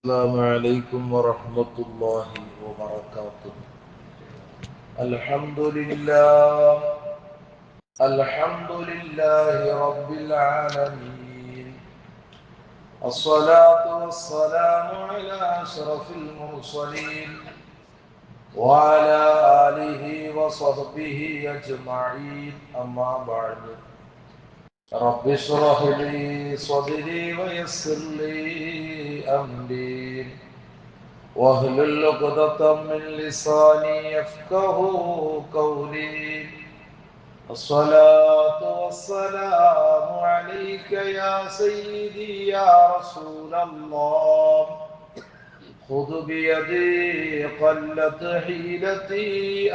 السلام عليكم ورحمة الله وبركاته. الحمد لله الحمد لله رب العالمين. الصلاة والسلام على أشرف المرسلين وعلى آله وصحبه أجمعين. أما بعد، رب اشرح لي صدري ويسر لي أمري واحلل عقدة من لساني يفقه قولي. الصلاة والسلام عليك يا سيدي يا رسول الله. خذ بيدي قلت حيلتي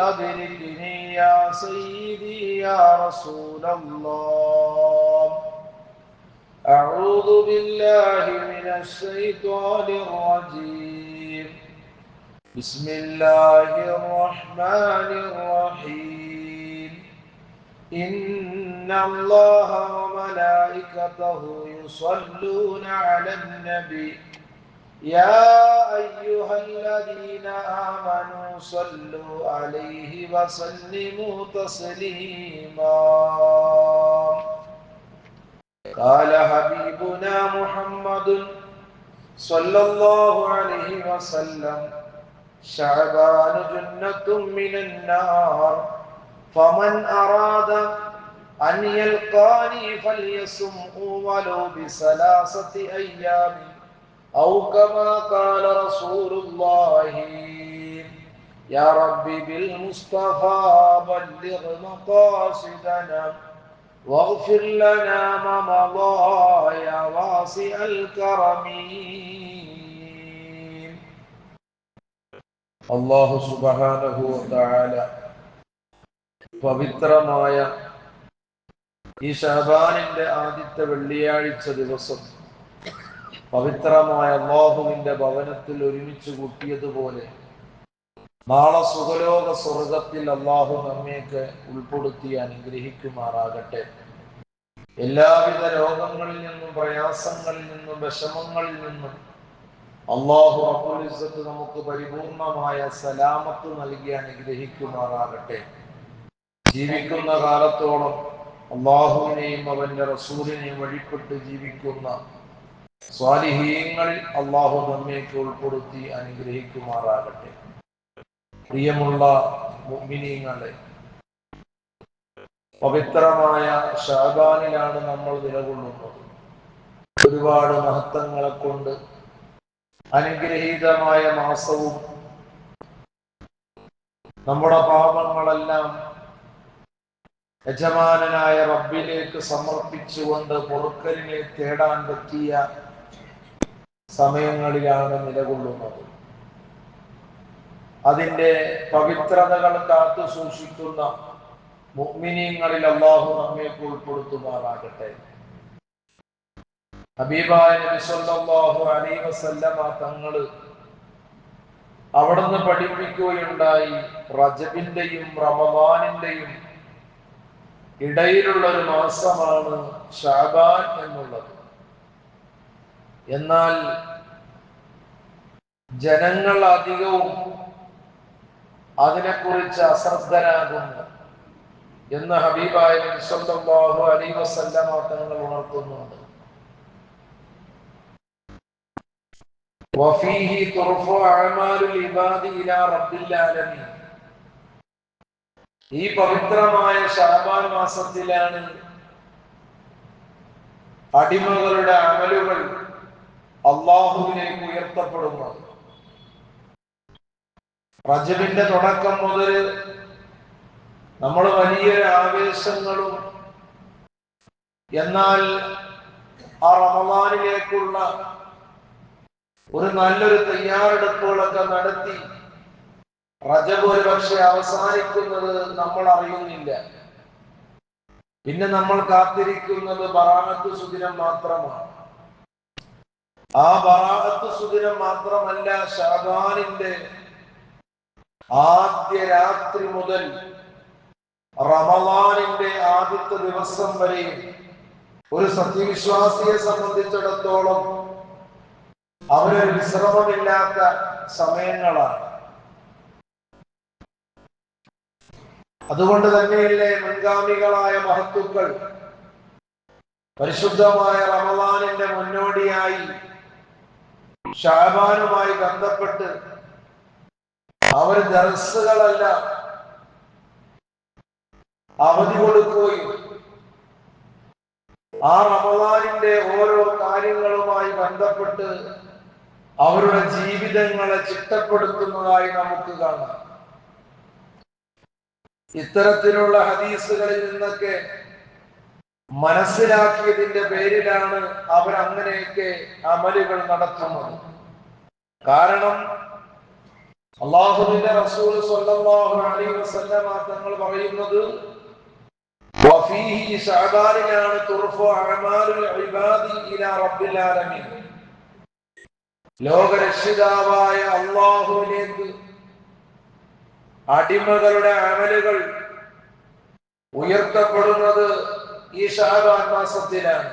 أدركني يا سيدي يا رسول الله. أعوذ بالله من الشيطان الرجيم. بسم الله الرحمن الرحيم. إن الله وملائكته يصلون على النبي يا أيها الذين آمنوا صلوا عليه وسلموا تسليما. قال حبيبنا محمد صلى الله عليه وسلم: شعبان جنة من النار، فمن أراد أن يلقاني فليصمه ولو بثلاثة أيام أو كما قال رسول الله. يا ربي بالمصطفى بلغ مقاصدنا واغفر لنا ما مضى يا واسع الكرم. അല്ലാഹു സുബ്ഹാനഹു വ തആല പവിത്രമായ ഈ ശഅബാനിന്റെ ആദ്യത്തെ വെള്ളിയാഴ്ച ദിവസം പവിത്രമായ അല്ലാഹുവിന്റെ ഭവനത്തിൽ ഒരുമിച്ച് കൂട്ടിയതുപോലെ നാളെ സുഖലോക സ്വർഗത്തിൽ അല്ലാഹു നമ്മയൊക്കെ ഉൾപ്പെടുത്തി അനുഗ്രഹിക്കുമാറാകട്ടെ. എല്ലാവിധ രോഗങ്ങളിൽ നിന്നും പ്രയാസങ്ങളിൽ നിന്നും വിഷമങ്ങളിൽ നിന്നും അല്ലാഹു റബ്ബുൽ ഇസ്സത്ത് നമുക്ക് പരിപൂർണമായ സലാമത്ത് നൽകി അനുഗ്രഹിക്കുമാറാകട്ടെ. ജീവിക്കുന്ന കാലത്തോളം അല്ലാഹുവിനെയും അവന്റെ റസൂലിനെയും വഴിപ്പെട്ട് ജീവിക്കുന്ന സ്വാലിഹീങ്ങളിൽ അല്ലാഹു നമ്മയൊക്കെ ഉൾപ്പെടുത്തി അനുഗ്രഹിക്കുമാറാകട്ടെ. പ്രിയമുള്ള മുഅ്മിനീങ്ങളെ, പവിത്രമായ ശഅബാനിലാണ് നമ്മൾ നിലകൊള്ളുന്നത്. ഒരുപാട് മഹത്വങ്ങളെ കൊണ്ട് അനുഗ്രഹീതമായ മാസവും നമ്മുടെ പാപങ്ങളെല്ലാം യജമാനനായ റബ്ബിലേക്ക് സമർപ്പിച്ചുകൊണ്ട് പൊറുക്കലിനെ തേടാൻ പറ്റിയ സമയങ്ങളിലാണ് നിലകൊള്ളുന്നത്. അതിന്റെ പവിത്രതകൾ കാത്തു സൂക്ഷിക്കുന്ന മുഅ്മിനീങ്ങളിൽ അല്ലാഹു നമ്മെ ഉൾപ്പെടുത്തുമാറാകട്ടെ. ഹബീബായ നബി സല്ലല്ലാഹു അലൈഹി വസല്ലമ തങ്ങള് അവിടുന്ന് പഠിപ്പിക്കുകയുണ്ടായി, റജബിന്റെയും റമദാനിന്റെയും ഇടയിലുള്ള ഒരു മാസമാണ് ശഅബാൻ എന്നുള്ളത്. എന്നാൽ ജനങ്ങൾ അധികവും അതിനെക്കുറിച്ച് അശ്രദ്ധരാകുന്നു എന്ന് ഹബീബായ നബി സല്ലല്ലാഹു അലൈഹി വസല്ലമ തങ്ങൾ ഉണർത്തുന്നുണ്ട്. വഫീഹി തുർഫഉ അഅമാലുൽ ഇബാദി ഇലാ റബ്ബിൽ ആലമീൻ. ഈ പവിത്രമായ ശഅബാൻ മാസത്തിലാണ് അടിമകളുടെ അമലുകൾ അല്ലാഹുവിലേക്ക് ഉയർത്തപ്പെടുന്നത്. റജബിന്റെ തുടക്കം മുതൽ നമ്മൾ വലിയ ആവേശങ്ങളും എന്നാൽ ആ റമദാനിലേക്കുള്ള ഒരു നല്ലൊരു തയ്യാറെടുപ്പുകളൊക്കെ നടത്തി റജബ് ഒരു പക്ഷെ അവസാനിക്കുന്നത് നമ്മൾ അറിയുന്നില്ല. പിന്നെ നമ്മൾ കാത്തിരിക്കുന്നത് ബറാഅത്ത് സുദിനം മാത്രമാണ്. ആ ബറാഅത്ത് സുദിനം മാത്രമല്ല, ശഅബാനിന്റെ ആദ്യ രാത്രി മുതൽ റമദാനിന്റെ ആദ്യത്തെ ദിവസം വരെയും ഒരു സത്യവിശ്വാസിയെ സംബന്ധിച്ചിടത്തോളം അവരൊരു വിശ്രമമില്ലാത്ത സമയങ്ങളാണ്. അതുകൊണ്ട് തന്നെയല്ലേ മുൻഗാമികളായ മഹത്തുക്കൾ പരിശുദ്ധമായ റമളാനിന്റെ മുന്നോടിയായി ശഅബാനുമായി ബന്ധപ്പെട്ട് അവർ ദർസുകളെല്ലാം അവധി കൊടുക്കുകയും ആ റമളാനിന്റെ ഓരോ കാര്യങ്ങളുമായി ബന്ധപ്പെട്ട് അവരുടെ ജീവിതങ്ങളെ ചിട്ടപ്പെടുത്തുന്നതായി നമുക്ക് കാണാം. ഇത്തരത്തിലുള്ള ഹദീസുകളിൽ നിന്നൊക്കെ മനസ്സിലാക്കിയതിന്റെ പേരിലാണ് അവർ അങ്ങനെയൊക്കെ അമലുകൾ നടത്തുന്നത്. കാരണം അല്ലാഹുവിന്റെ റസൂൽ സ്വല്ലല്ലാഹു അലൈഹി വസല്ലം തങ്ങൾ പറയുന്നത് വഫീഹി ശഅബാനിലാണ് തുർഫു അഅമാലുൽ ഇബാദി ഇലാ റബ്ബിൽ ആലമീൻ. ലോകരക്ഷിതാവായ അല്ലാഹുവിലേക്ക് അടിമകളുടെ അമലുകൾ ഉയർത്തപ്പെടുന്നത് ഈ ശഅബാൻ മാസത്തിലാണ്.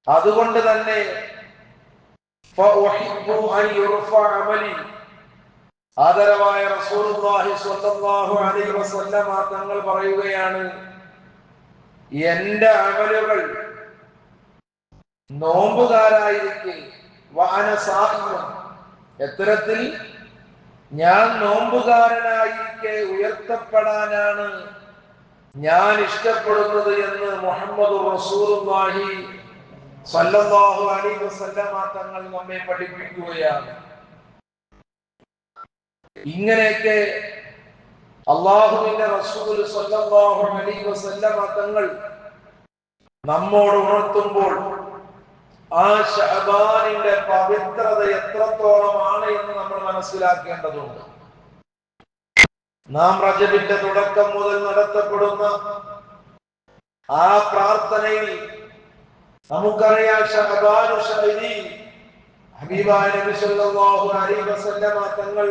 അതുകൊണ്ട് തന്നെ ഫഉഹിബ്ബു അൻ യുർഫഅ അമലി, ആദരവായ റസൂലുള്ളാഹി സ്വല്ലല്ലാഹു അലൈഹി വസല്ലം തങ്ങൾ പറയുകയാണ്, എന്റെ അമലുകൾ നോമ്പുകാരായിരിക്കെ വഅന സായിം, എത്തരത്തിൽ ഞാൻ നോമ്പുകാരനായിരിക്കെ ഉയർത്തപ്പെടാനാണ് ഞാൻ ഇഷ്ടപ്പെടുന്നത് എന്ന് മുഹമ്മദ് റസൂലുള്ളാഹി സ്വല്ലല്ലാഹു അലൈഹി വസല്ലം തങ്ങൾ നമ്മെ പഠിപ്പിക്കുകയാണ്. ഇങ്ങനെയൊക്കെ അല്ലാഹുവിന്റെ റസൂൽ സ്വല്ലല്ലാഹു അലൈഹി വസല്ലം തങ്ങൾ നമ്മോട് ഉണർത്തുമ്പോൾ ആ ശഅബാനിന്റെ പവിത്രത എത്രത്തോളമാണ് എന്ന് നമ്മൾ മനസ്സിലാക്കേണ്ടതുണ്ട്. നാം റജബിന്റെ തുടക്കം മുതൽ നടത്തപ്പെടുന്ന ആ പ്രാർത്ഥനയിൽ നമുക്കറിയാം, ശഅബാനു ശഹരി, ഹബീബായ നബി സല്ലല്ലാഹു അലൈഹി വസല്ലം തങ്ങൾ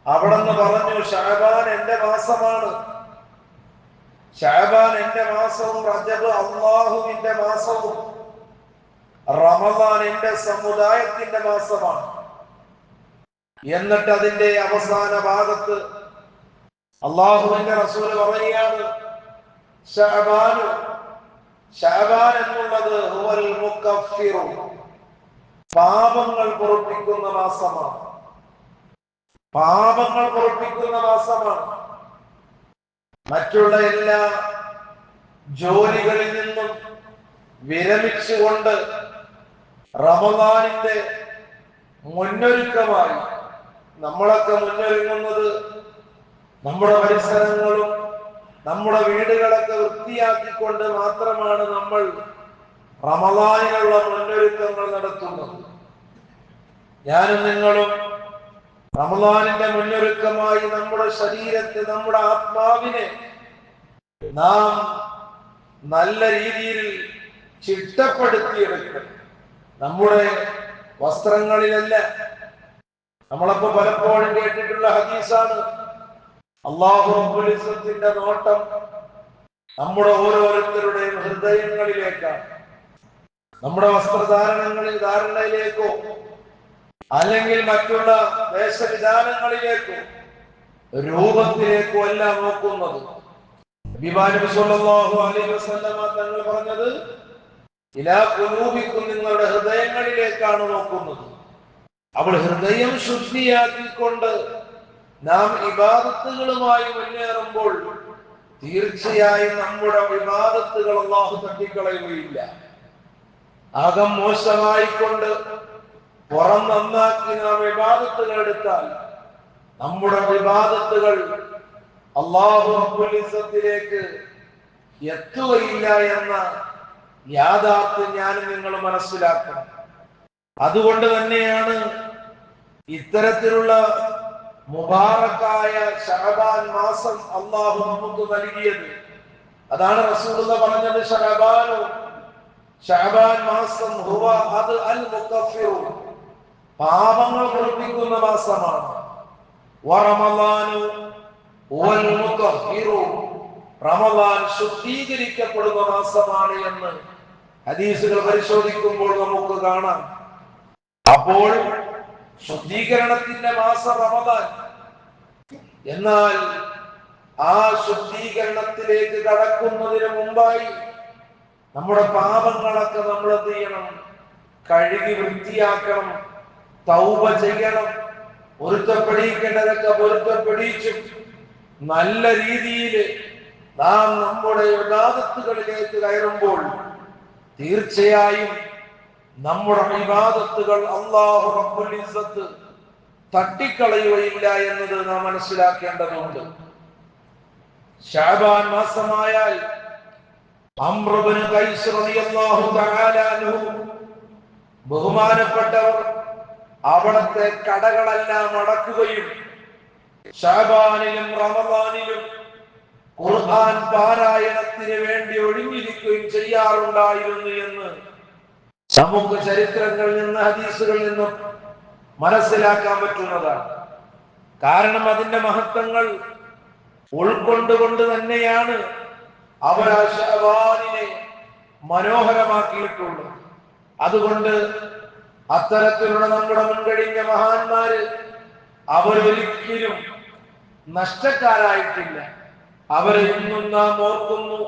അവിടെന്ന് പറഞ്ഞു, ശഅബാൻ എന്റെ മാസമാണ്, ശഅബാൻ എന്റെ മാസവും റജബ് അല്ലാഹുവിന്റെ മാസവും റമളാൻ എന്റെ സമുദായത്തിന്റെ മാസമാണ്. എന്നിട്ട് അതിന്റെ അവസാന ഭാഗത്ത് അല്ലാഹുവിന്റെ റസൂൽ പറയുകയാണ്, ശഅബാൻ എന്നുള്ളത് ഹുവൽ മുകഫിറു, പാപങ്ങൾ പൊറുപ്പിക്കുന്ന മാസമാണ്, പാപങ്ങൾ പൊറുപ്പിക്കുന്ന മാസമാണ്. മറ്റുള്ള എല്ലാ ജോലികളിൽ നിന്നും വിരമിച്ചുകൊണ്ട് റമളാനിന്റെ മുന്നൊരുക്കമായി നമ്മളൊക്കെ മുന്നൊരുങ്ങുന്നത് നമ്മുടെ പരിസരങ്ങളും നമ്മുടെ വീടുകളൊക്കെ വൃത്തിയാക്കിക്കൊണ്ട് മാത്രമാണ് നമ്മൾ റമളാനിനുള്ള മുന്നൊരുക്കങ്ങൾ നടത്തുന്നത്. ഞാനും നിങ്ങളും റമളാനിന്റെ മുന്നൊരുക്കമായി നമ്മുടെ ശരീരത്തെ, നമ്മുടെ ആത്മാവിനെ നാം നല്ല രീതിയിൽ ചിട്ടപ്പെടുത്തിയെടുക്കണം. നമ്മുടെ വസ്ത്രങ്ങളിലല്ല. നമ്മളപ്പോ പലപ്പോഴും കേട്ടിട്ടുള്ള ഹദീസാണ്, അല്ലാഹു റബ്ബുൽ ഇസ്സത്തിന്റെ നോട്ടം നമ്മുടെ ഓരോരുത്തരുടെയും ഹൃദയങ്ങളിലേക്കാണ്. നമ്മുടെ ധാരണയിലേക്കോ അല്ലെങ്കിൽ മറ്റുള്ള വേഷവിധാനങ്ങളിലേക്കോ രൂപത്തിലേക്കോ അല്ല നോക്കുന്നത്. നബി സല്ലല്ലാഹു അലൈഹി വസല്ലം തങ്ങൾ പറഞ്ഞത്, ഇലാ ഖുലൂബിക്കും, നിങ്ങളുടെ ഹൃദയങ്ങളിലേക്കാണ് നോക്കുന്നത്. അവൾ ഹൃദയം ശുദ്ധിയാക്കിക്കൊണ്ട് നാം ഇബാദത്തുകളുമായി മുന്നേറുമ്പോൾ തീർച്ചയായും നമ്മുടെ ഇബാദത്തുകൾ അല്ലാഹു തട്ടിക്കളയുകയില്ല. അകം മോശമായിക്കൊണ്ട് പുറം നന്നാക്കി നാം ഇബാദത്തുകൾ എടുത്താൽ നമ്മുടെ ഇബാദത്തുകൾ അല്ലാഹു റബ്ബുൽ ഇസ്സത്തിലേക്ക് എത്തുകയില്ല എന്ന യാഥാർത്ഥ്യം ഞാനും നിങ്ങൾ മനസ്സിലാക്കണം. അതുകൊണ്ട് തന്നെയാണ് ഇത്തരത്തിലുള്ള മുബാറക്കായ ശഅബാൻ മാസം അല്ലാഹു നമുക്ക് നൽകിയത്. അതാണ് റസൂലുള്ളാഹി പറഞ്ഞത്, ശഅബാൻ മാസം ഹുവ അത് അൽ മുകഫിറു, പാപങ്ങൾ പൊറുപ്പിക്കുന്ന മാസമാണ്. വറമളാനു വൽ മുതഹിറു, റമളാൻ ശുദ്ധീകരിക്കപ്പെടുന്ന മാസമാണ് എന്ന് ഹദീസുകൾ പരിശോധിക്കുമ്പോൾ നമുക്ക് കാണാം. അപ്പോൾ ശുദ്ധീകരണത്തിന്റെ മാസം റമദാൻ. എന്നാൽ ആ ശുദ്ധീകരണത്തിലേക്ക് കടക്കുന്നതിന് മുമ്പായി നമ്മുടെ പാപങ്ങളൊക്കെ നമ്മൾ എന്ത് ചെയ്യണം? കഴുകി വൃത്തിയാക്കണം, തൗബ ചെയ്യണം, പൊരുത്തപ്പെടിക്കേണ്ടതൊക്കെ പൊരുത്തപ്പെടിച്ചും നല്ല രീതിയിൽ നാം നമ്മുടെ ഇബാദത്തുകളിലേക്ക് കയറുമ്പോൾ തീർച്ചയായും നമ്മുടെ ഇബാദത്തുകൾ അല്ലാഹു റബ്ബുൽ ഇസ്സത്ത് തട്ടിക്കളയുകയില്ല എന്നത് നാം മനസ്സിലാക്കേണ്ടതുണ്ട്. ശഅബാൻ മാസമായാൽ അംർ ഇബ്നു ഖൈസ് റളിയല്ലാഹു തആല അൻഹു ബഹുമാനപ്പെട്ടവർ അവിടത്തെ കടകളെല്ലാം അടക്കുകയും ശഅബാനിലും റമദാനിലും ഖുർആൻ പാരായണത്തിന് വേണ്ടി ഒഴിഞ്ഞിരിക്കുകയും ചെയ്യാറുണ്ടായിരുന്നു എന്ന് നമുക്ക് ചരിത്രങ്ങളിൽ നിന്ന് ഹദീസുകളിൽ നിന്നും മനസ്സിലാക്കാൻ പറ്റുന്നതാണ്. കാരണം അതിന്റെ മഹത്വങ്ങൾ ഉൾക്കൊണ്ടുകൊണ്ട് തന്നെയാണ് അവർ ആ ശഅബാനിനെ മനോഹരമാക്കിയിട്ടുള്ളത്. അതുകൊണ്ട് അത്തരത്തിലുള്ള നമ്മുടെ മുൻകഴിഞ്ഞ മഹാന്മാര് അവരൊരിക്കലും നഷ്ടക്കാരായിട്ടില്ല. അവരെ ഇന്നും നാം ഓർക്കുന്നു,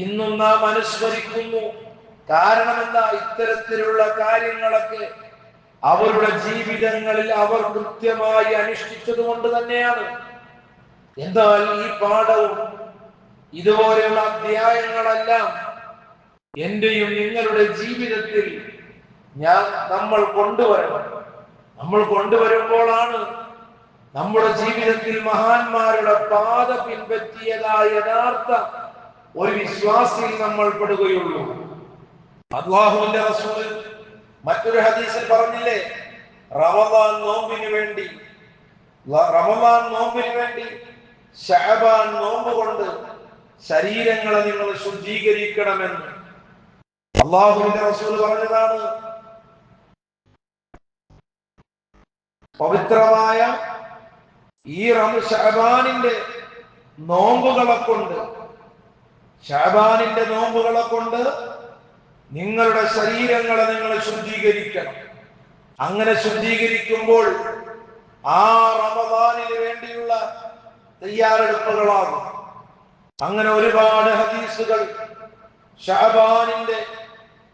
ഇന്നും നാം അനുസ്മരിക്കുന്നു. കാരണം എന്താ? ഇത്തരത്തിലുള്ള കാര്യങ്ങളൊക്കെ അവരുടെ ജീവിതങ്ങളിൽ അവർ കൃത്യമായി അനുഷ്ഠിച്ചത് കൊണ്ട് തന്നെയാണ്. എന്നാൽ ഈ പാഠവും ഇതുപോലെയുള്ള അധ്യായങ്ങളെല്ലാം എന്റെയും നിങ്ങളുടെ ജീവിതത്തിൽ നമ്മൾ കൊണ്ടുവരണം. നമ്മൾ കൊണ്ടുവരുമ്പോഴാണ് നമ്മുടെ ജീവിതത്തിൽ മഹാന്മാരുടെ പാത പിൻപറ്റിയതായ യഥാർത്ഥ ഒരു വിശ്വാസിയിൽ നമ്മൾ പെടുകയുള്ളൂ. അല്ലാഹുവിന്റെ റസൂൽ മറ്റൊരു ഹദീസിൽ പറഞ്ഞില്ലേ, റമദാൻ നോമ്പിന് വേണ്ടി ശഅബാൻ നോമ്പ് കൊണ്ട് ശരീരങ്ങളെ നിങ്ങൾ ശുദ്ധീകരിക്കണമെന്ന് അല്ലാഹുവിന്റെ റസൂൽ പറഞ്ഞതാണ്. പവിത്രമായ ഈ ശഅബാനിന്റെ നോമ്പുകളെ കൊണ്ട് നിങ്ങളുടെ ശരീരങ്ങളെ നിങ്ങൾ ശുദ്ധീകരിക്കണം. അങ്ങനെ ശുദ്ധീകരിക്കുമ്പോൾ ആ റമദാനിന് വേണ്ടിയുള്ള തയ്യാറെടുപ്പുകളാകും. അങ്ങനെ ഒരുപാട് ഹദീസുകൾ ശഅബാനിന്റെ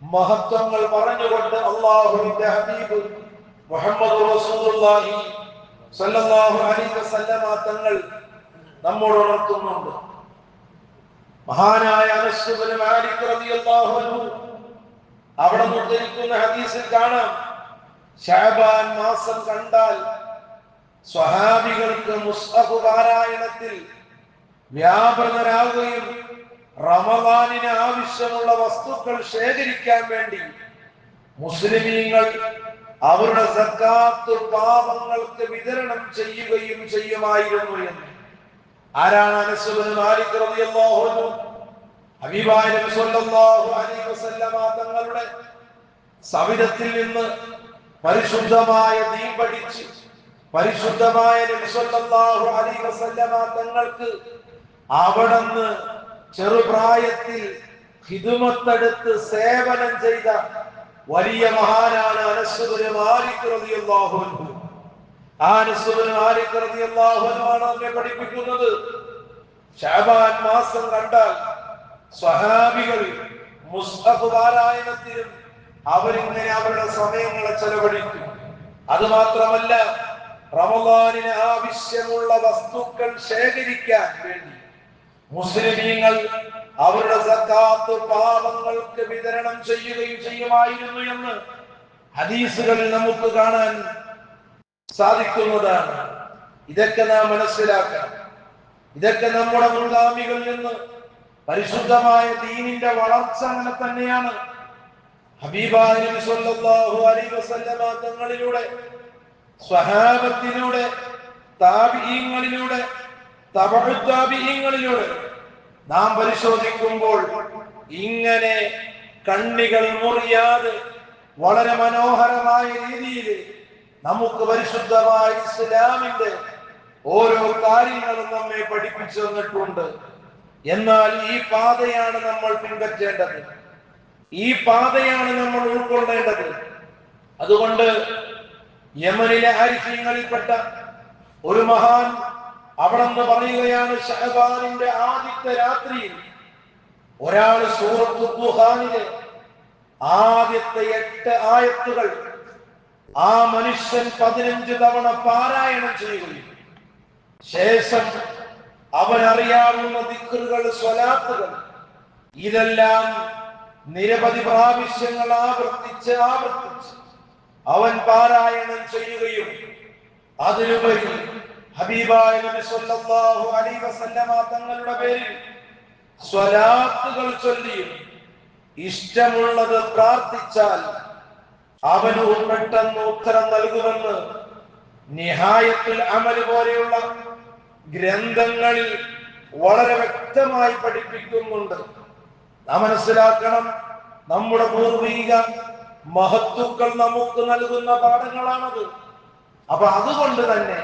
മഹത്വങ്ങൾ പറഞ്ഞുകൊണ്ട് അല്ലാഹുവിന്റെ ഹബീബ് മുഹമ്മദ് റസൂലുള്ളാഹി സ്വല്ലല്ലാഹു അലൈഹി വസല്ലമ തങ്ങൾ നമ്മോട് ഉണർത്തുന്നുണ്ട്. മഹാനായ അനസ് ഇബ്നു മാലിക് റളിയല്ലാഹു അൻഹു അവിടെ ഉദ്ധരിക്കുന്ന ഹദീസിൽ കാണാം, ശഅബാൻ മാസം കണ്ടാൽ സ്വഹാബികൾക്ക് മുസ്ഹഫ് പാരായണത്തിൽ വ്യാപൃതരാകുകയും റമദാനിന് ആവശ്യമുള്ള വസ്തുക്കൾ ശേഖരിക്കാൻ വേണ്ടി മുസ്ലിമീങ്ങൾ അവരുടെ സക്കാത്ത് പാവങ്ങൾക്ക് വിതരണം ചെയ്യുകയും ചെയ്യുമായിരുന്നു എന്ന്. ആരാണ് അനസ് ഇബ്നു മാലിക് റളിയല്ലാഹു അൻഹു? ഹബീബായ നബി സ്വല്ലല്ലാഹു അലൈഹി വസല്ലമ തങ്ങളുടെ സവിധത്തിൽ നിന്ന് പരിശുദ്ധമായ ദീൻ പഠിച്ച് പരിശുദ്ധമായ നബി സ്വല്ലല്ലാഹു അലൈഹി വസല്ലമ തങ്ങൾക്ക് അവിടുന്ന് ചെറുപ്രായത്തിൽ ഖിദ്മത്തെടുത്ത് സേവനം ചെയ്ത വലിയ മഹാനാണ് അനസ് ഇബ്നു മാലിക് റളിയല്ലാഹു അൻഹു. അനസ് ഇബ്നു മാലിക് റളിയല്ലാഹു അൻഹു ആണ് നമ്മെ പഠിപ്പിക്കുന്നത്, ശഅബാൻ മാസം കണ്ടാൽ സ്വഹാബികൾ മുസ്ഹഫ് പാരായണത്തിലും അവരിങ്ങനെ അവരുടെ സമയങ്ങളെ ചെലവഴിക്കും. അത് മാത്രമല്ല, റമദാനിന് ആവശ്യമുള്ള വസ്തുക്കൾ ശേഖരിക്കാൻ വേണ്ടി മുസ്ലിമീങ്ങൾ അവരുടെ സക്കാത്ത് പാവങ്ങൾക്ക് വിതരണം ചെയ്യുകയും ചെയ്യുമായിരുന്നു എന്ന് ഹദീസുകളിൽ നമുക്ക് കാണാൻ സാധിക്കുന്നതാണ്. ഇതൊക്കെ നാം മനസ്സിലാക്കണം. ഇതൊക്കെ നമ്മുടെ മുൻഗാമികളിൽ നിന്ന് പരിശുദ്ധമായ ദീനിന്റെ വളർച്ച അങ്ങനെ തന്നെയാണ്. ഹബീബായ നബി സ്വല്ലല്ലാഹു അലൈഹി വസല്ലമ തങ്ങളിലൂടെ, സ്വഹാബത്തിലൂടെ, താബിഈങ്ങളിലൂടെ, തബഉ താബിഈങ്ങളിലൂടെ നാം പരിശോധിക്കുമ്പോൾ ഇങ്ങനെ കണ്ണികൾ മുറിയാതെ വളരെ മനോഹരമായ രീതിയിൽ നമുക്ക് പരിശുദ്ധമായ ഇസ്ലാമിന്റെ ഓരോ കാര്യങ്ങളും നമ്മെ പഠിപ്പിച്ചു തന്നിട്ടുണ്ട്. എന്നാൽ ഈ പാതയാണ് നമ്മൾ പിൻപറ്റേണ്ടത്, ഈ പാതയാണ് നമ്മൾ ഉൾക്കൊള്ളേണ്ടത്. അതുകൊണ്ട് യമനിലെ ആരിഫീങ്ങളിൽപ്പെട്ട ഒരു മഹാൻ അവിടെന്ന് പറയുകയാണ്, ശഅബാനിന്റെ ആദ്യത്തെ രാത്രിയിൽ ഒരാൾ സൂറത്തുൽ ദുഹാനിലെ ആദ്യത്തെ 8 ആയത്തുകൾ ആ മനുഷ്യൻ 15 തവണ പാരായണം ചെയ്യുകയും ശേഷം അവനറിയാവുന്ന ദിക്റുകൾ, സ്വലാത്തുകൾ ഇതെല്ലാം നിരവധി പ്രാവശ്യങ്ങൾ ആവർത്തിച്ച് അവൻ പാരായണം ചെയ്യുകയും അതിലുപരി ഹബീബായ നബി സല്ലല്ലാഹു അലൈഹി വസല്ലമ തങ്ങളുടെ പേരിൽ സ്വലാത്തുകൾ ചൊല്ലിയും ഇഷ്ടമുള്ളത് പ്രാർത്ഥിച്ചാൽ അവന് പെട്ടെന്ന് ഉത്തരം നൽകുമെന്ന് നിഹായത്തുൽ അമൽ പോലെയുള്ള ഗ്രന്ഥങ്ങളിൽ വളരെ വ്യക്തമായി പഠിപ്പിക്കുന്നുണ്ട്. നാം മനസ്സിലാക്കണം, നമ്മുടെ പൂർവിക മഹത്തുക്കൾ നമുക്ക് നൽകുന്ന പാഠങ്ങളാണത്. അപ്പൊ അതുകൊണ്ട് തന്നെ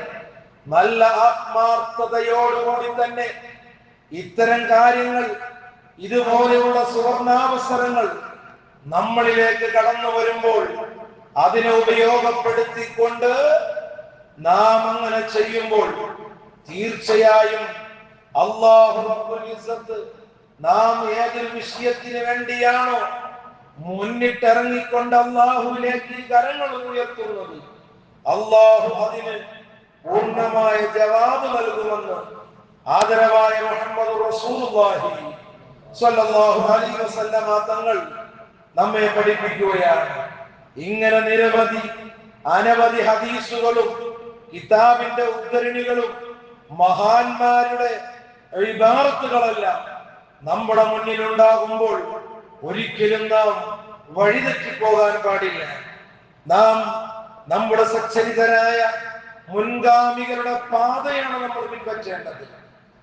നല്ല ആത്മാർത്ഥതയോടുകൂടി തന്നെ ഇത്തരം കാര്യങ്ങൾ, ഇതുപോലെയുള്ള സുവർണാവസരങ്ങൾ നമ്മളിലേക്ക് കടന്നു വരുമ്പോൾ അതിനെ ഉപയോഗപ്പെടുത്തിക്കൊണ്ട് നാം അങ്ങനെ ചെയ്യുമ്പോൾ തീർച്ചയായും അല്ലാഹു റബ്ബുൽ ഇസ്സത്ത് നാം ഏതൊരു വിഷയത്തിന് വേണ്ടിയാണോ മുന്നിട്ടിറങ്ങിക്കൊണ്ട് അല്ലാഹുവിലേക്ക് കരങ്ങൾ ഉയർത്തുന്നത്, അല്ലാഹു അതിന് പൂർണ്ണമായ ജവാബ് നൽകുമെന്ന് ആദരവായ മുഹമ്മദ് റസൂലുള്ളാഹി സ്വല്ലല്ലാഹു അലൈഹി വസല്ലമ തങ്ങൾ നമ്മെ പഠിപ്പിക്കുകയാണ്. ഇങ്ങനെ അനവധി ഹദീസുകളും കിതാബിന്റെ ഉദ്ധരണികളും മഹാന്മാരുടെ ഇബാറത്തുകളെല്ലാം നമ്മുടെ മുന്നിലുണ്ടാകുമ്പോൾ ഒരിക്കലും നാം വഴിതെറ്റിപ്പോകാൻ പാടില്ല. നാം നമ്മുടെ സച്ചരിതരായ മുൻഗാമികളുടെ പാതയാണ് നമ്മൾ പിൻപറ്റേണ്ടത്.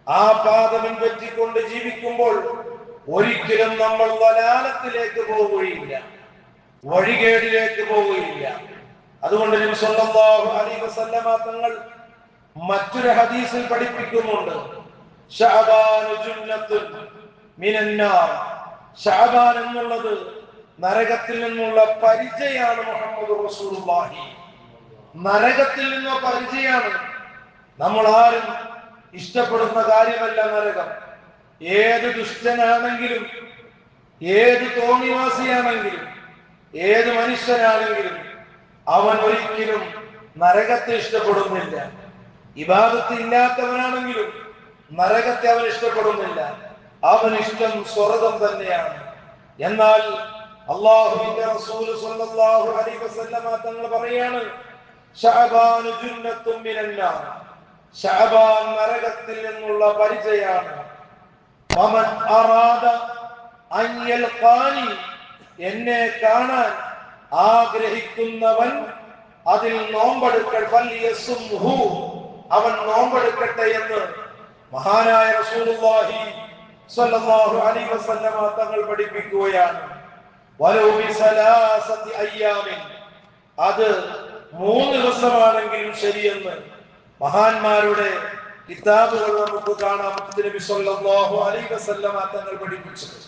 ആ പാത പിൻപറ്റിക്കൊണ്ട് ജീവിക്കുമ്പോൾ ഒരിക്കലും നമ്മൾ വലാലത്തിലേക്ക് പോവുകയില്ല, വഴികേടിലേക്ക് പോവുകയില്ല. അതുകൊണ്ട് നബി സല്ലല്ലാഹു അലൈഹി വസല്ലമ തങ്ങൾ മറ്റൊരു ഹദീസിൽ പഠിപ്പിക്കുന്നുണ്ട്, ശഅബാനു ജുന്നത്തുൻ മിനന്നാർ. ശഅബാൻ എന്നുള്ളത് നരകത്തിൽ നിന്നുള്ള പരിചയാണ്. മുഹമ്മദ് റസൂലുള്ളാഹി നരകത്തിൽ നിന്നുള്ള പരിചയാണ്. നമ്മൾ ആരും ഇഷ്ടപ്പെടുന്ന കാര്യമല്ല നരകം. ഏത് ദുഷ്ടനാണെങ്കിലും, ഏത് തോന്നിവാസിയാണെങ്കിലും, ഏത് മനുഷ്യനാണെങ്കിലും അവൻ ഒരിക്കലും നരകത്തെ ഇഷ്ടപ്പെടുന്നില്ല. ഇബാദത്ത് ഇല്ലാത്തവനാണെങ്കിലും നരകത്തെ അവൻ ഇഷ്ടപ്പെടുന്നില്ല. അവൻ ഇഷ്ടം സ്വർഗ്ഗം തന്നെയാണ്. എന്നാൽ അല്ലാഹുവിന്റെ റസൂൽ സ്വല്ലല്ലാഹു അലൈഹി വസല്ലമ തങ്ങൾ പറയാണ്, ശഅബാനു ജുന്നത്തുൻ മിനന്നാർ. ശഅബാൻ നരകത്തിൽ നിന്നുള്ള പരിചയാണ്. വമൻ അറാദ അൻ യൽഖാനി, എന്നെ കാണാൻ ആഗ്രഹിക്കുന്നവൻ അതിൽ നോമ്പെടുക്കട്ടെ, അവൻ നോമ്പെടുക്കട്ടെ എന്ന് മഹാനായ റസൂലുള്ളാഹി സ്വല്ലല്ലാഹു അലൈഹി വസല്ലമ തങ്ങൾ പഠിപ്പിക്കുകയാണ്. വലൗ ബിസലാസതി അയ്യാമിൻ, അത് 3 ദിവസമാണെങ്കിലും ശരിയെന്ന് മഹാന്മാരുടെ കിതാബുകൾ നമുക്ക് കാണാം. നബി സല്ലല്ലാഹു അലൈഹി വസല്ലമ തങ്ങൾ പഠിപ്പിച്ചത്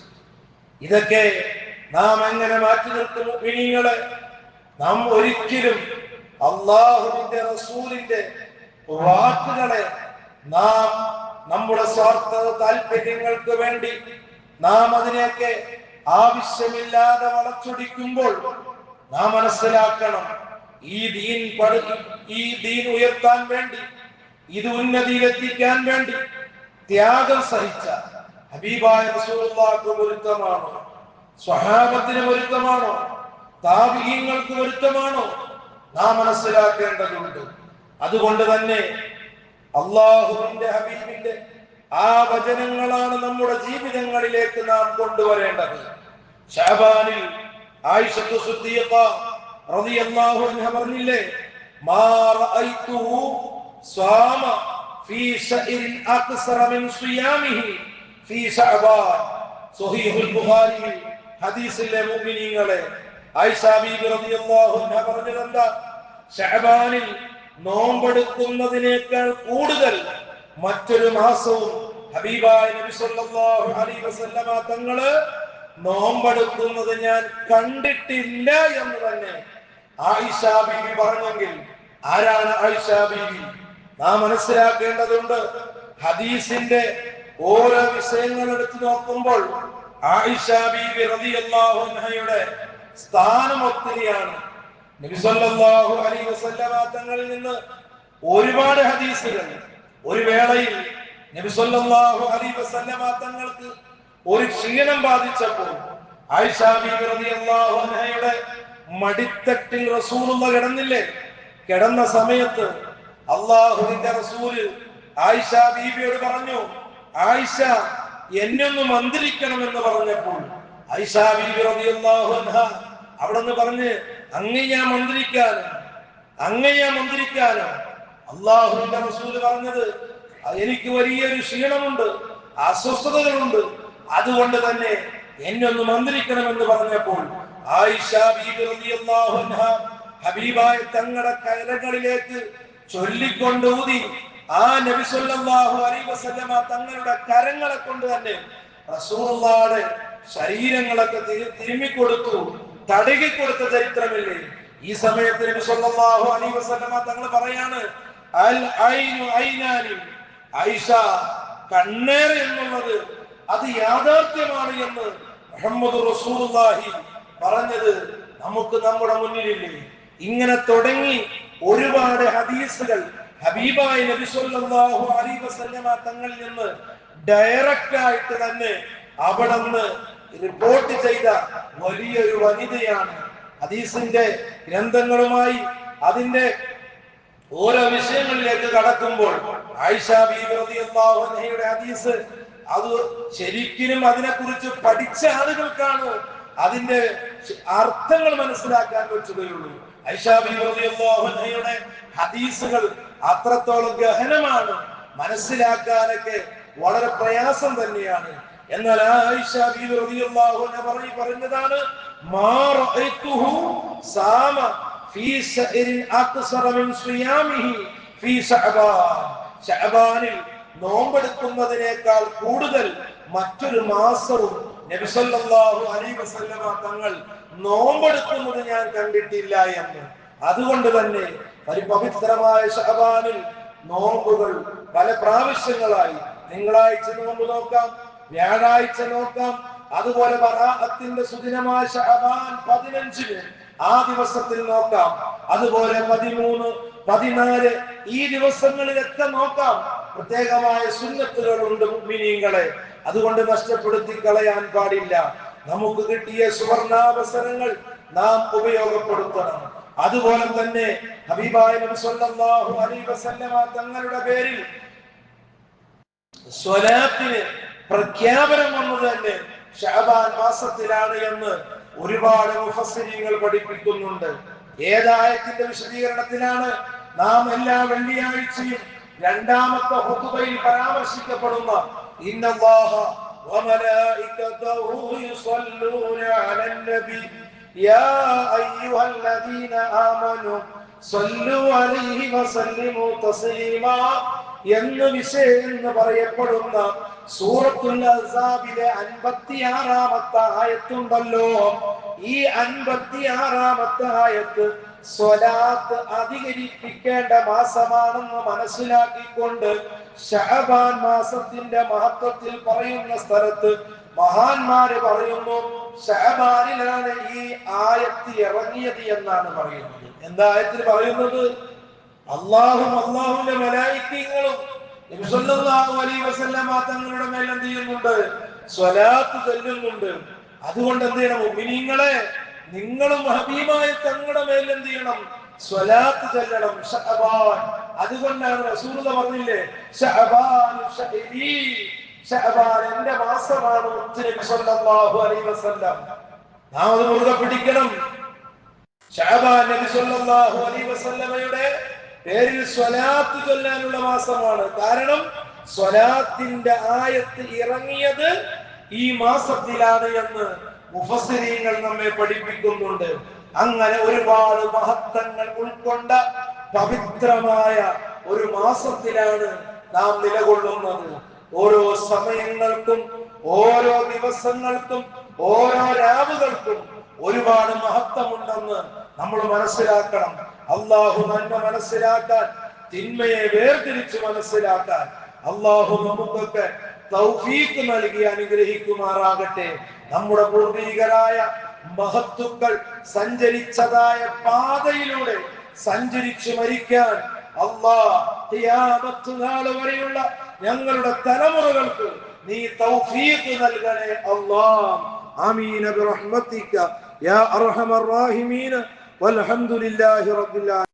ഇതൊക്കെ നാം എങ്ങനെ മാറ്റി നിർത്തും മുഅ്മിനീങ്ങളെ? നാം ഒരിക്കലും അല്ലാഹുവിന്റെ റസൂലിന്റെ വാക്കുകളെ നാം നമ്മുടെ സ്വാർത്ഥ താല്പര്യങ്ങൾക്ക് വേണ്ടി നാം അതിനെയൊക്കെ ആവശ്യമില്ലാതെ വളച്ചൊടിക്കുമ്പോൾ നാം മനസ്സിലാക്കണം, ഈ ദീൻ ഉയർത്താൻ വേണ്ടി, ഇത് ഉന്നതിയിലെത്തിക്കാൻ വേണ്ടി ത്യാഗം സഹിച്ച ഹബീബായ റസൂലുള്ളാഹിക്ക് പൊരുത്തമാണോ? സ്വഹാബത്തിന് പൊരുത്തമാണോ? താബിഈങ്ങൾക്ക് പൊരുത്തമാണോ? നാം മനസ്സിലാക്കേണ്ടതുണ്ട്. അതുകൊണ്ട് തന്നെ അല്ലാഹുവിന്റെ ഹബീബിന്റെ ആ വചനങ്ങളാണ് നമ്മുടെ ജീവിതങ്ങളിലേക്ക് നാം കൊണ്ടുവരേണ്ടത്. ശഅബാനിൽ ആയിഷത്തു സിദ്ദീഖ റളിയല്ലാഹു അൻഹ പറഞ്ഞില്ലേ, മാ റഅയ്തുഹു സ്വാമ ഫീ ശഅരിൻ അക്സറ മിൻ സിയാമിഹി ഫീ ശഅബാൻ. സ്വഹീഹുൽ ബുഖാരി ഹദീസിലെ മുഅ്മിനീങ്ങളെ, ആയിഷ ബീബി റളിയല്ലാഹു അൻഹ പറഞ്ഞതെന്താ? ശഅബാനിൽ നോമ്പെടുക്കുന്നതിനേക്കാൾ കൂടുതൽ മറ്റൊരു മാസവും ഹബീബായ നബി സല്ലല്ലാഹു അലൈഹി വസല്ലമ തങ്ങള് നോമ്പെടുക്കുന്നത് ഞാൻ കണ്ടിട്ടില്ല എന്ന് തന്നെ ആയിഷ ബീവി പറഞ്ഞെങ്കിൽ ആരാണ് ആയിഷ ബീവി? നാം മനസ്സിലാക്കേണ്ടതുണ്ട്. ഹദീസിന്റെ ഓരോ വിഷയങ്ങൾ എടുത്തു നോക്കുമ്പോൾ ആയിഷ ബീവി റളിയല്ലാഹു അൻഹയുടെ സ്ഥാനം ഒത്തിരിയാണ്. നബി സല്ലല്ലാഹു അലൈഹി വസല്ലമ തങ്ങളിൽ നിന്ന് ഒരുപാട് ഹദീസുകൾ. ഒരു വേളയിൽ നബി സല്ലല്ലാഹു അലൈഹി വസല്ലമ തങ്ങൾക്ക് ഒരു ക്ഷീണം ബാധിച്ചപ്പോൾ ആയിഷ ബീവി റളിയല്ലാഹു അൻഹയുടെ മടിത്തട്ടിൽ റസൂലുള്ളാഹി കിടന്നില്ലേ? കിടന്ന സമയത്ത് അല്ലാഹുവിന്റെ റസൂല് ആയിഷ ബീവിയോട് പറഞ്ഞു, ആയിഷ എന്നെ ഒന്ന് മന്ത്രിക്കണമെന്ന് പറഞ്ഞപ്പോൾ ആയിഷ ബീവി റളിയല്ലാഹു അൻഹ അവിടെന്ന് പറഞ്ഞ്, അങ്ങേ ഞാൻ മന്ത്രിക്കാനോ? അല്ലാഹുവിന്റെ റസൂല് പറഞ്ഞത്, എനിക്ക് വലിയൊരു ക്ഷീണമുണ്ട്, അസ്വസ്ഥതകളുണ്ട്, അതുകൊണ്ട് തന്നെ എന്നെ ഒന്ന് മന്ത്രിക്കണമെന്ന് പറഞ്ഞപ്പോൾ ആയിഷ ബീവി റളിയല്ലാഹു അൻഹ ഹബീബായ തങ്ങളുടെ കരങ്ങളിലേക്ക് ചൊല്ലിക്കൊണ്ട് ഊതി ആ നബി സല്ലല്ലാഹു അലൈഹി വസല്ലമ തങ്ങളുടെ കരങ്ങളെ കൊണ്ട് തന്നെ റസൂലുള്ളാഹിയുടെ ശരീരങ്ങളൊക്കെ തിരുമ്മിക്കൊടുത്തു, തടകിക്കൊടുത്ത ചരിത്രമില്ലേ? ഈ സമയത്ത് നബി സല്ലല്ലാഹു അലൈഹി വസല്ലമ തങ്ങൾ പറയാണ്, അൽ ഐനു ഐനാനി, ആയിഷ കണ്ണേർ എന്നുള്ളത് അത് യാഥാർത്ഥ്യമാണ് എന്ന് മുഹമ്മദ് റസൂലുള്ളാഹി പറഞ്ഞത് നമുക്ക് നമ്മുടെ മുന്നിലില്ലേ? ഇങ്ങനെ തുടങ്ങി ഒരുപാട് ഹദീസുകൾ ഹബീബായ നബി സല്ലല്ലാഹു അലൈഹി വസല്ലമ തങ്ങളിൽ നിന്ന് ഡയറക്റ്റ് ആയിട്ട് തന്നെ അവിടുന്ന് റിപ്പോർട്ട് ചെയ്ത വലിയൊരു വനിതയാണ്. ഹദീസിന്റെ ഗ്രന്ഥങ്ങളുമായി അതിന്റെ ഓരോ വിഷയങ്ങളിലേക്ക് കടക്കുമ്പോൾ ആയിഷ ബീവി റളിയല്ലാഹു അൻഹയുടെ ഹദീസ് അത് ശരിക്കും അതിനെക്കുറിച്ച് പഠിച്ച ആളുകൾക്കാണ് അതിന്റെ അർത്ഥങ്ങൾ മനസ്സിലാക്കാൻ പറ്റുകയുള്ളൂ. ആയിഷ ബീവി റളിയല്ലാഹു അൻഹയുടെ ഹദീസുകൾ അത്രത്തോളം ഗഹനമാണ്, മനസ്സിലാക്കാനൊക്കെ വളരെ പ്രയാസം തന്നെയാണ്. എന്നാൽ ആയിഷ ബീവി റളിയല്ലാഹു അൻഹ പറഞ്ഞതാണ്, മാ റഅയ്തുഹു സാമ ഫീ സഅരിൻ അക്സറ മിൻ സിയാമിഹി ഫീ ശഅബാൻ. ശഅബാനിൽ നോമ്പെടുക്കുന്നതിനേക്കാൾ കൂടുതൽ മറ്റൊരു മാസവും നബി സല്ലല്ലാഹു അലൈഹി വസല്ലമ തങ്ങൾ നോമ്പെടുക്കുന്നത് ഞാൻ കണ്ടിട്ടില്ല എന്ന്. അതുകൊണ്ട് തന്നെ പവിത്രമായ ശഅബാനിൽ നോമ്പുകൾ പല പ്രാവശ്യങ്ങളായി, തിങ്കളാഴ്ച നോമ്പ് നോക്കാം, വ്യാഴാഴ്ച നോക്കാം, അതുപോലെ ബറാഅത്തിന്റെ സുദിനമായ ശഅബാൻ 15 ആ ദിവസത്തിൽ നോക്കാം, അതുപോലെ 13, 14 ഈ ദിവസങ്ങളിലൊക്കെ നോക്കാം. പ്രത്യേകമായ സുന്നത്തുകളുണ്ട് മുഅ്മിനീങ്ങളെ, അതുകൊണ്ട് നഷ്ടപ്പെടുത്തി കളയാൻ പാടില്ല. നമുക്ക് കിട്ടിയ സുവർണാവസരങ്ങൾ നാം ഉപയോഗപ്പെടുത്തണം. അതുപോലെ തന്നെ ഹബീബായ നബി സല്ലല്ലാഹു അലൈഹി വസല്ലമ തങ്ങളുടെ പേരിൽ സ്വലാത്തിന് പ്രഖ്യാപനം വന്നത് തന്നെ ശഅബാൻ മാസത്തിലാണ് എന്ന് ഒരുപാട് മുഫസ്സിരീങ്ങൾ പഠിപ്പിക്കുന്നുണ്ട്. ഏതായത്തിന്റെ വിശദീകരണത്തിലാണ് നാം എല്ലാ വെള്ളിയാഴ്ചയും രണ്ടാമത്തെ ഖുതുബയിൽ പരാമർശിക്കപ്പെടുന്ന ഇന്നല്ലാഹ വമലായികതഹു യുസല്ലൂന അലൻ നബി യാ അയ്യുഹല്ലദീന ആമനു സല്ലു അലൈഹി വസല്ലിമു തസ്ലീമാ എന്ന് വിഷയം എന്ന് പറയപ്പെടുന്ന സൂറത്തുൽ അഹ്സാബിലെ 56-ാമത്തെ ആയത്തുണ്ടല്ലോ. ഈ 56-ാമത്തെ ആയത്ത് സ്വലാത്ത് അധികരിപ്പിക്കേണ്ട മാസമാണെന്ന് മനസ്സിലാക്കിക്കൊണ്ട് ശഅബാൻ മാസത്തിന്റെ മഹത്വത്തിൽ പറയുന്ന സ്ഥലത്ത് മഹാന്മാര് പറയുന്നു, ശഅബാനിലാണ് ഈ ആയത്ത് ഇറങ്ങിയത് എന്നാണ് പറയുന്നത്. എന്താ ആയത്തിൽ പറയുന്നത്? അല്ലാഹും അല്ലാഹുവിന്റെ മലായികകളും നബി സല്ലല്ലാഹു അലൈഹി വസല്ലമ തങ്ങളുടെ മേൽ എന്ത് ചെയ്യുന്നുണ്ട്? സ്വലാത്ത് ചൊല്ലുന്നുണ്ട്. അതുകൊണ്ട് എന്ത് ചെയ്യണം? മുഅ്മിനീങ്ങളെ, നിങ്ങളും ഹബീബായ തങ്ങളുടെ മേൽ എന്ത് ചെയ്യണം? സ്വലാത്ത് ചൊല്ലണം. ശഅബാൻ, അതുകൊണ്ടാണ് റസൂലുള്ളാഹി പറഞ്ഞില്ലേ, ശഅബാനു ശഅരി, ശഅബാൻ എന്റെ മാസമാണ് നബി സല്ലല്ലാഹു അലൈഹി വസല്ലം. നാം അത് മുറുകെ പിടിക്കണം. ശഅബാൻ നബി സല്ലല്ലാഹു അലൈഹി വസല്ലമയുടെ പേരിൽ സ്വലാത്ത് ചൊല്ലാനുള്ള മാസമാണ്. കാരണം സ്വലാത്തിന്റെ ആയത്ത് ഇറങ്ങിയത് ഈ മാസത്തിലാണ് എന്ന് മുഫസ്സിരീങ്ങൾ നമ്മെ പഠിപ്പിക്കുന്നുണ്ട്. അങ്ങനെ ഒരുപാട് മഹത്വങ്ങൾ ഉൾക്കൊണ്ട പവിത്രമായ ഒരു മാസത്തിലാണ് നാം നിലകൊള്ളുന്നത്. ഓരോ സമയങ്ങൾക്കും, ഓരോ ദിവസങ്ങൾക്കും, ഓരോ രാവുകൾക്കും ഒരുപാട് മഹത്വമുണ്ടെന്ന് നമ്മൾ മനസ്സിലാക്കണം. അള്ളാഹു നന്മ മനസ്സിലാക്കാൻ, തിന്മയെ വേർതിരിച്ച് മനസ്സിലാക്കാൻ അള്ളാഹു നമുക്കൊക്കെ തൗഫീഖ് നൽകി അനുഗ്രഹിക്കുമാറാകട്ടെ. നമ്മുടെ പൂർവികരായ മഹത്തുക്കൾ സഞ്ചരിച്ചതായ പാതയിലൂടെ സഞ്ചരിച്ചു മരിക്കാൻ അല്ലാഹ് ഖിയാമത്ത് നാൾ വരെയുള്ള ഞങ്ങളുടെ തലമുറകൾക്ക് നീ തൗഫീഖ് നൽകണേ അല്ലാഹ്. ആമീൻ ബിറഹ്മതിക യാ അർഹമർ റഹീമീൻ വൽഹംദുലില്ലാഹി റബ്ബിൽ ആലമീൻ.